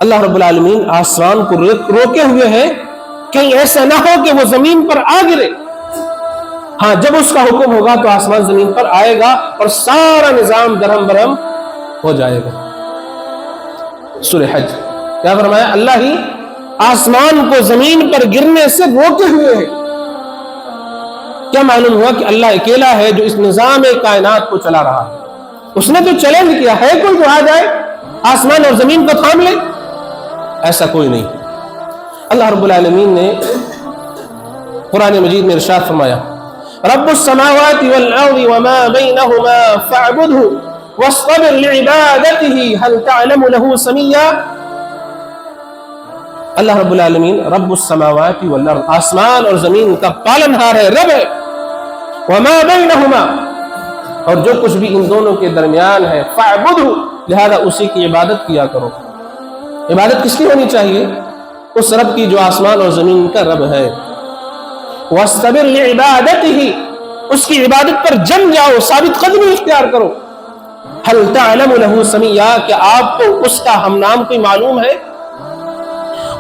اللہ رب العالمین آسمان کو روکے ہوئے ہیں کہیں ایسا نہ ہو کہ وہ زمین پر آ گرے. ہاں جب اس کا حکم ہوگا تو آسمان زمین پر آئے گا اور سارا نظام درہم برہم ہو جائے گا. سورہ حج کیا فرمایا؟ اللہ ہی آسمان کو زمین پر گرنے سے روکے ہوئے ہیں. کیا معلوم ہوا کہ اللہ اکیلا ہے جو اس نظام کائنات کو چلا رہا ہے. اس نے تو چیلنج کیا ہے کوئی جو آ جائے آسمان اور زمین کو تھام لے؟ ایسا کوئی نہیں. اللہ رب العالمین نے قرآن مجید میں ارشاد فرمایا رب السماوات والارض وما بينهما فاعبده واصطبر لعبادته هل تعلم له سميا. اللہ رب العالمین رب السماوات والارض آسمان اور زمین کا پالنہار ہے، رب ہے. وما بینہما اور جو کچھ بھی ان دونوں کے درمیان ہے، فاعبدہ لہذا اسی کی عبادت کیا کرو. عبادت کس کی ہونی چاہیے؟ اس رب کی جو آسمان اور زمین کا رب ہے. واصطبر لعبادتہ اس کی عبادت پر جم جاؤ، ثابت قدمی اختیار کرو. هل تعلم له سميا کہ آپ کو اس کا ہم نام کوئی معلوم ہے،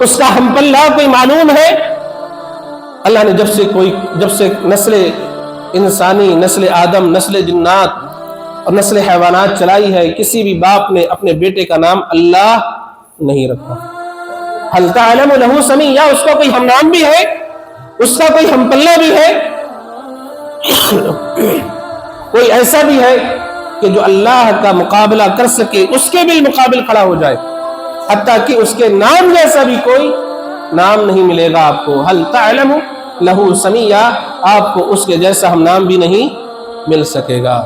اس کا ہم پلہ کوئی معلوم ہے؟ اللہ نے جب سے نسل انسانی، نسل آدم، نسل جنات اور نسل حیوانات چلائی ہے، کسی بھی باپ نے اپنے بیٹے کا نام اللہ نہیں رکھا. هل تعلم له سميا اس کا کوئی ہم نام بھی ہے، اس کا کوئی ہم پلہ بھی ہے. کوئی ایسا بھی ہے کہ جو اللہ کا مقابلہ کر سکے، اس کے بھی مقابل کھڑا ہو جائے، حتیٰ کہ اس کے نام جیسا بھی کوئی نام نہیں ملے گا آپ کو. هل تعلم له سميا آپ کو اس کے جیسا ہم نام بھی نہیں مل سکے گا.